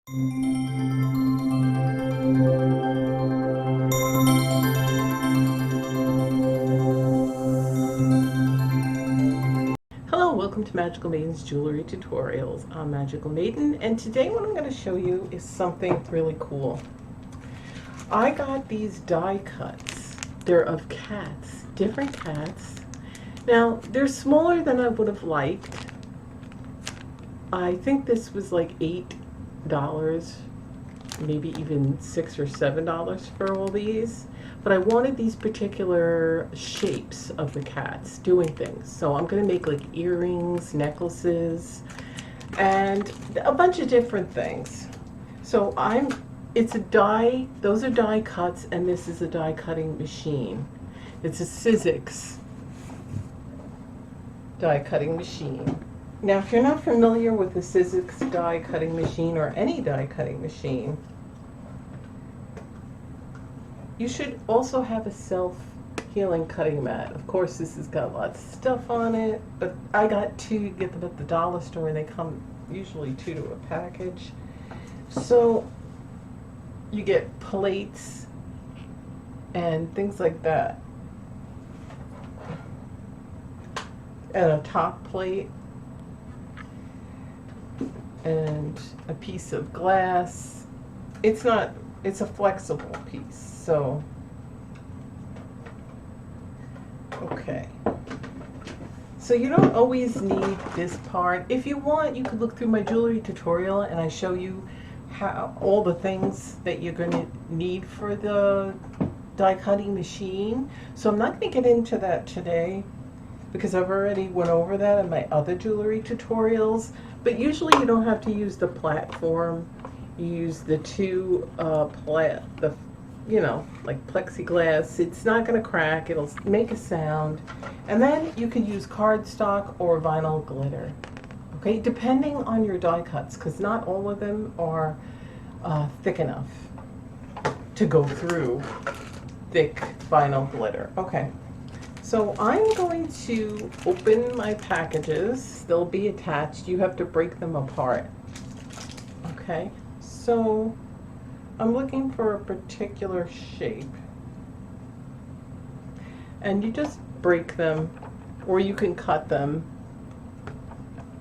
Hello, welcome to Magical Maiden's Jewelry Tutorials. I'm Magical Maiden, and today what I'm going to show you is something really cool. I got these die cuts. They're of cats, different cats. Now, they're smaller than I would have liked. I think this was like $8, maybe even $6 or $7 for all these. But I wanted these particular shapes of the cats doing things. So I'm going to make like earrings, necklaces, and a bunch of different things. So it's a die, those are die cuts, and this is a die cutting machine. It's a Sizzix die cutting machine. Now, if you're not familiar with the Sizzix die cutting machine or any die cutting machine, you should also have a self-healing cutting mat. Of course, this has got lots of stuff on it, but I got two. You get them at the dollar store, and they come usually 2 to a package. So you get plates and things like that, and a top plate, and a piece of glass. It's a flexible piece. So, okay. So you don't always need this part. If you want, you could look through my jewelry tutorial and I show you how all the things that you're going to need for the die cutting machine. So I'm not going to get into that today because I've already went over that in my other jewelry tutorials. But usually you don't have to use the platform. You use the two like plexiglass. It's not going to crack. It'll make a sound. And then you can use cardstock or vinyl glitter. Okay, depending on your die cuts, because not all of them are thick enough to go through thick vinyl glitter. Okay, so I'm going to open my packages. They'll be attached. You have to break them apart. Okay, so I'm looking for a particular shape, and you just break them, or you can cut them,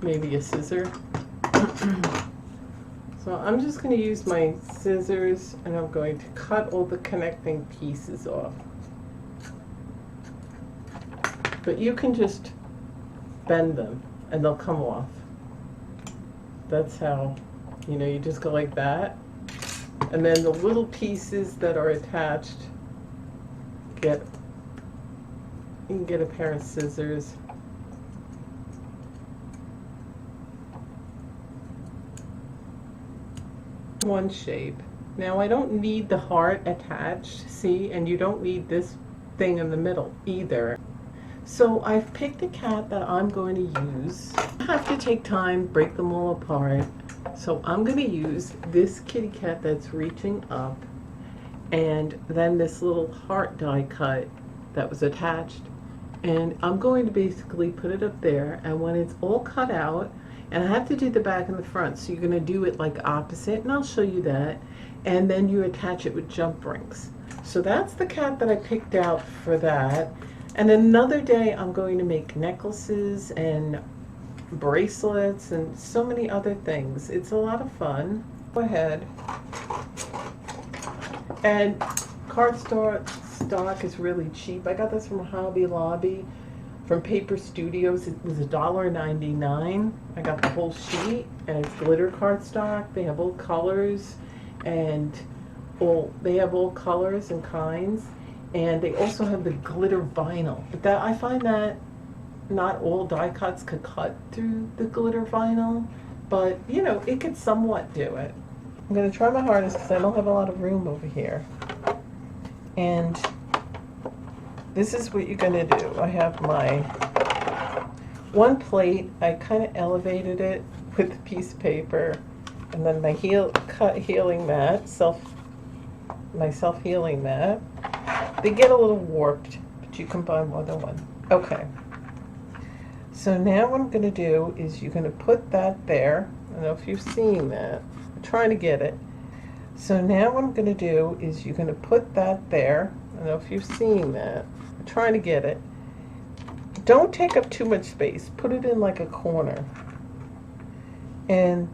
maybe a scissor. So I'm just going to use my scissors, and I'm going to cut all the connecting pieces off. But you can just bend them and they'll come off. That's how, you just go like that. And then the little pieces that are attached, you can get a pair of scissors. One shape. Now I don't need the heart attached, see, and you don't need this thing in the middle either. So I've picked a cat that I'm going to use. I have to take time, break them all apart. So I'm going to use this kitty cat that's reaching up, and then this little heart die cut that was attached. And I'm going to basically put it up there, and when it's all cut out, and I have to do the back and the front, so you're going to do it like opposite, and I'll show you that. And then you attach it with jump rings. So that's the cat that I picked out for that. And another day I'm going to make necklaces and bracelets and so many other things. It's a lot of fun. Go ahead. And cardstock is really cheap. I got this from Hobby Lobby, from Paper Studios. It was $1.99. I got the whole sheet, and it's glitter cardstock. They have all colors, and they have all colors and kinds. And they also have the glitter vinyl. But that, I find that not all die cuts could cut through the glitter vinyl, but it could somewhat do it. I'm going to try my hardest because I don't have a lot of room over here. And this is what you're going to do. I have my one plate. I kind of elevated it with a piece of paper, and then my healing mat, my self-healing mat. They get a little warped, but you can buy more than one. Okay. So now what I'm going to do is you're going to put that there. I don't know if you've seen that, trying to get it. So now what I'm going to do is you're going to put that there. I don't know if you're seeing that. I'm trying to get it. Don't take up too much space. Put it in like a corner. And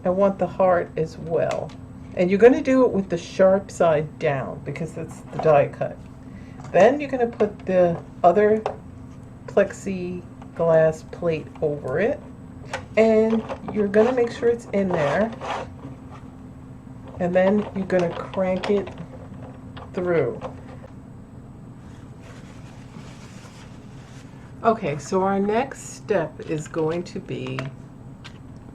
I want the heart as well. And you're going to do it with the sharp side down because that's the die cut. Then you're going to put the other plexiglass plate over it. And you're going to make sure it's in there. And then you're going to crank it through. Okay, so our next step is going to be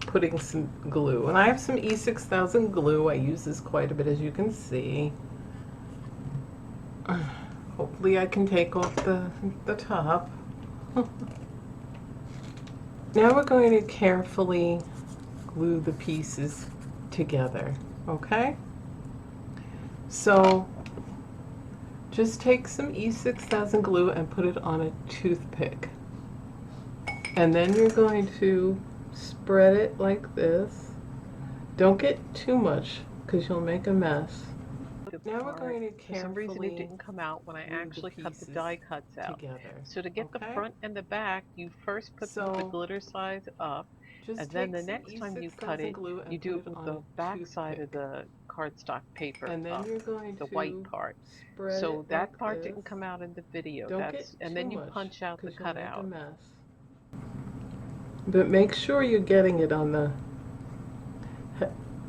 putting some glue. And I have some E6000 glue. I use this quite a bit, as you can see. Hopefully I can take off the top. Now we're going to carefully glue the pieces together, okay? So just take some E6000 glue and put it on a toothpick. And then you're going to spread it like this. Don't get too much because you'll make a mess. Now we're going to carefully, for some reason it didn't come out when I actually cut the die cuts out. Together. So to get the Okay? front and the back, you first put the glitter side up, and then the next time you cut it, you do it with the back side of the cardstock paper and then up, you're going the to white part. spread So it that like part this. didn't come out in the video. Don't get and too then you much, punch out the you'll make a cutout. mess. But make sure you're getting it on the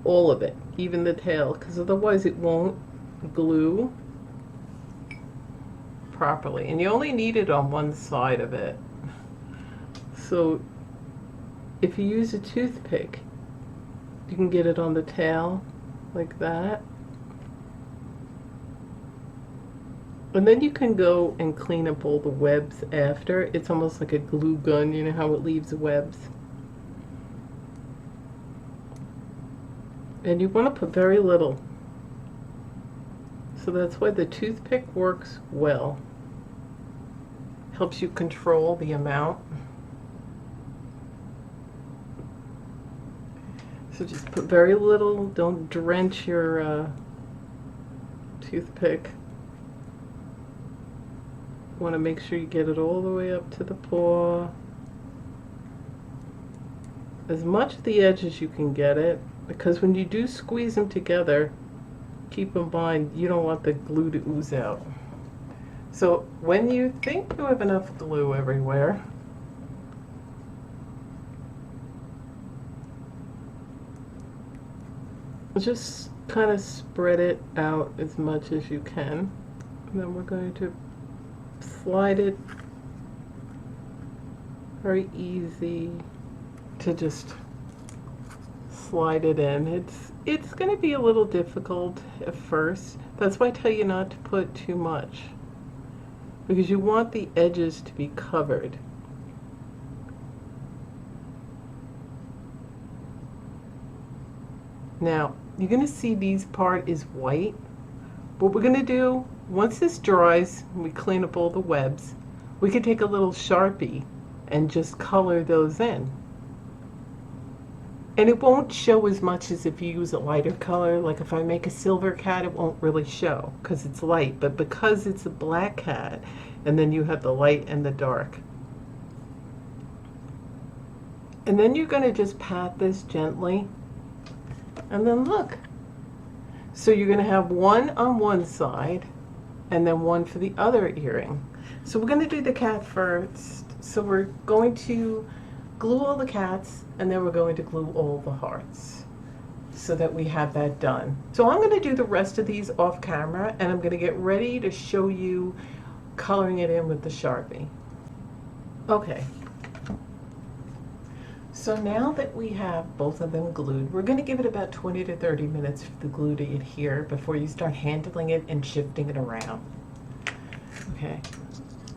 all of it, even the tail, because otherwise it won't glue properly. And you only need it on one side of it. So if you use a toothpick, you can get it on the tail like that. And then you can go and clean up all the webs after. It's almost like a glue gun, you know how it leaves webs. And you want to put very little. So that's why the toothpick works well. Helps you control the amount. So just put very little, don't drench your toothpick. You want to make sure you get it all the way up to the paw. As much of the edge as you can get it, because when you do squeeze them together, keep in mind you don't want the glue to ooze out. So when you think you have enough glue everywhere, just kind of spread it out as much as you can. And then we're going to slide it. Very easy to just slide it in. It's going to be a little difficult at first. That's why I tell you not to put too much, because you want the edges to be covered. Now you're going to see these part is white. What we're going to do, once this dries, we clean up all the webs, we can take a little Sharpie and just color those in. And it won't show as much as if you use a lighter color. Like if I make a silver cat, it won't really show because it's light. But because it's a black cat, and then you have the light and the dark. And then you're going to just pat this gently. And then look. So you're going to have one on one side and then one for the other earring. So we're going to do the cat first. So we're going to glue all the cats, and then we're going to glue all the hearts so that we have that done. So I'm going to do the rest of these off camera, and I'm going to get ready to show you coloring it in with the Sharpie. Okay. So now that we have both of them glued, we're going to give it about 20 to 30 minutes for the glue to adhere before you start handling it and shifting it around. Okay.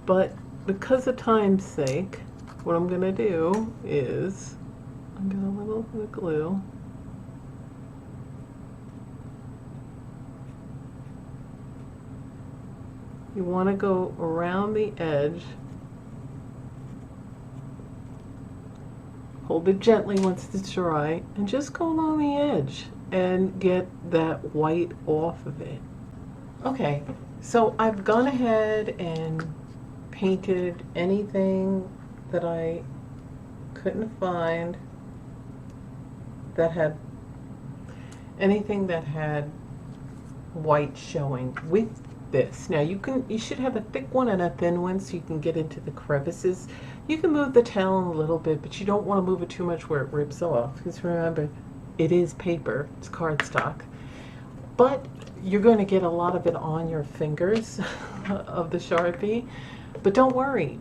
But because of time's sake, what I'm going to do is I'm going to a little bit of glue. You want to go around the edge. Hold it gently once it's dry and just go along the edge and get that white off of it. Okay, so I've gone ahead and painted anything that I couldn't find that had anything that had white showing with this. Now you should have a thick one and a thin one so you can get into the crevices. You can move the talon a little bit, but you don't want to move it too much where it rips off, because remember, it is paper, it's cardstock. But you're going to get a lot of it on your fingers of the Sharpie. But don't worry.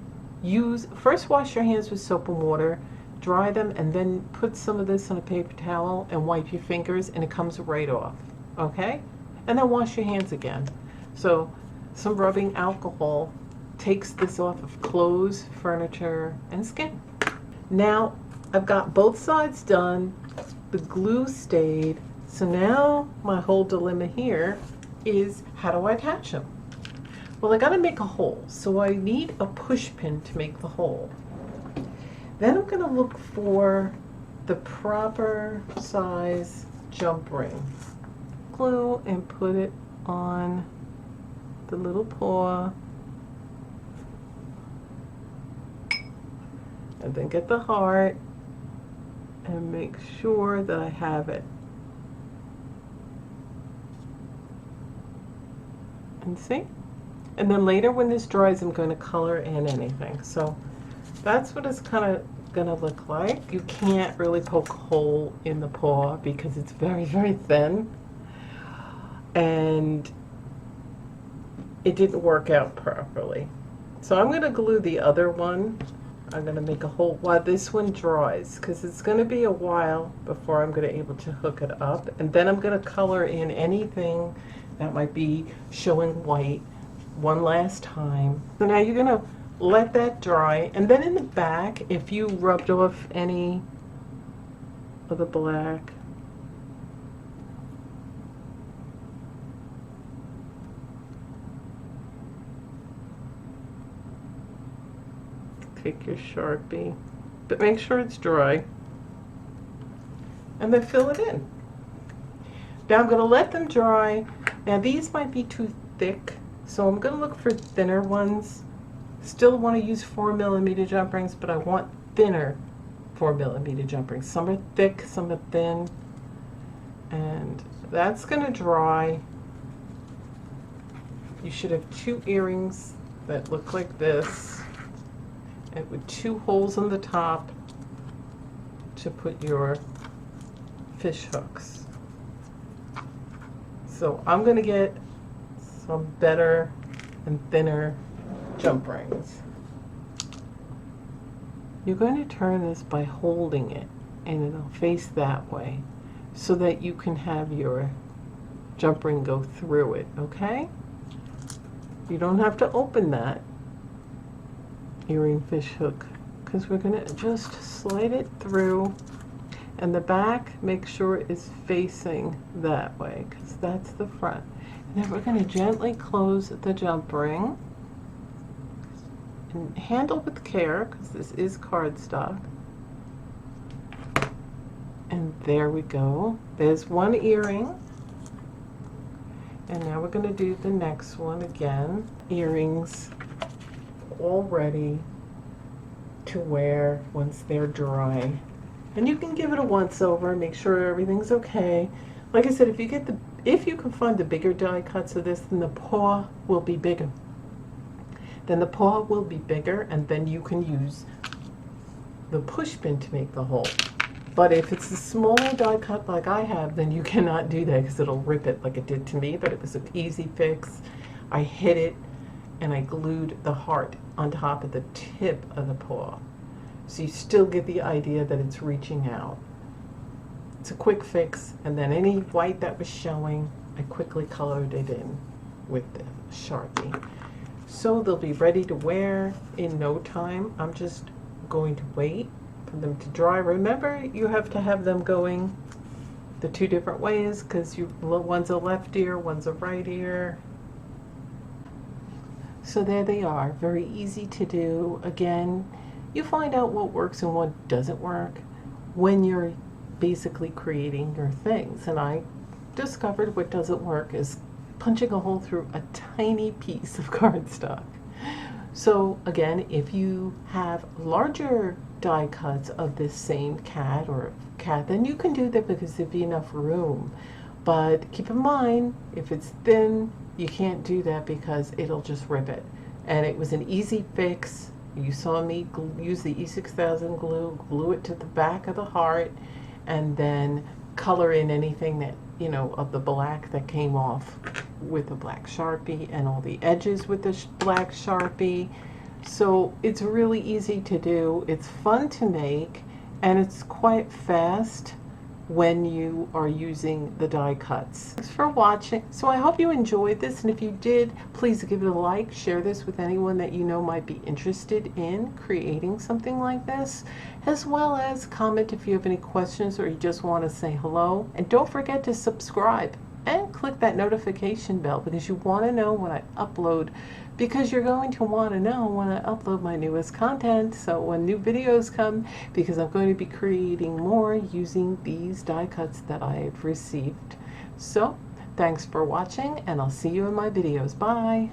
First wash your hands with soap and water, dry them, and then put some of this on a paper towel and wipe your fingers, and it comes right off. Okay? And then wash your hands again. So some rubbing alcohol takes this off of clothes, furniture, and skin. Now I've got both sides done. The glue stayed. So now my whole dilemma here is, how do I attach them? Well, I got to make a hole, so I need a push pin to make the hole. Then I'm going to look for the proper size jump ring. Glue and put it on the little paw. And then get the heart and make sure that I have it. And see? And then later when this dries, I'm going to color in anything. So that's what it's kind of going to look like. You can't really poke a hole in the paw because it's very, very thin. And it didn't work out properly. So I'm going to glue the other one. I'm going to make a hole while this one dries, because it's going to be a while before I'm going to be able to hook it up. And then I'm going to color in anything that might be showing white one last time. So now you're going to let that dry, and then in the back, if you rubbed off any of the black, take your Sharpie, but make sure it's dry, and then fill it in. Now I'm going to let them dry. Now these might be too thick, so I'm going to look for thinner ones. Still want to use 4mm jump rings, but I want thinner 4mm jump rings. Some are thick, some are thin, and that's going to dry. You should have 2 earrings that look like this, and with 2 holes on the top to put your fish hooks. So I'm going to get some better and thinner jump rings. You're going to turn this by holding it, and it'll face that way so that you can have your jump ring go through it, okay? You don't have to open that earring fish hook, because we're going to just slide it through, and the back, make sure is facing that way, because that's the front. And then we're going to gently close the jump ring and handle with care, because this is cardstock. And there we go. There's one earring. And now we're going to do the next one again. Earrings all ready to wear once they're dry. And you can give it a once over, make sure everything's okay. Like I said, if you can find the bigger die cuts of this, then the paw will be bigger. Then the paw will be bigger, and then you can use the push pin to make the hole. But if it's a smaller die cut like I have, then you cannot do that, because it'll rip it like it did to me. But it was an easy fix. I hit it and I glued the heart on top of the tip of the paw. So you still get the idea that it's reaching out. It's a quick fix, and then any white that was showing, I quickly colored it in with the Sharpie. So they'll be ready to wear in no time. I'm just going to wait for them to dry. Remember, you have to have them going the 2 different ways, because one's a left ear, one's a right ear. So there they are, very easy to do. Again, you find out what works and what doesn't work when you're basically creating your things. And I discovered what doesn't work is punching a hole through a tiny piece of cardstock. So again, if you have larger die cuts of this same cat or cat, then you can do that because there'd be enough room. But keep in mind, if it's thin, you can't do that because it'll just rip it. And it was an easy fix. You saw me use the E6000 glue it to the back of the heart, and then color in anything that, you know, of the black that came off with a black Sharpie, and all the edges with the black Sharpie. So it's really easy to do. It's fun to make, and it's quite fast when you are using the die cuts. Thanks for watching. So I hope you enjoyed this, and if you did, please give it a like, share this with anyone that you know might be interested in creating something like this, as well as comment if you have any questions or you just want to say hello. And don't forget to subscribe and click that notification bell because you want to know when I upload, because you're going to want to know when I upload my newest content. So when new videos come, because I'm going to be creating more using these die cuts that I've received. So thanks for watching, and I'll see you in my videos. Bye.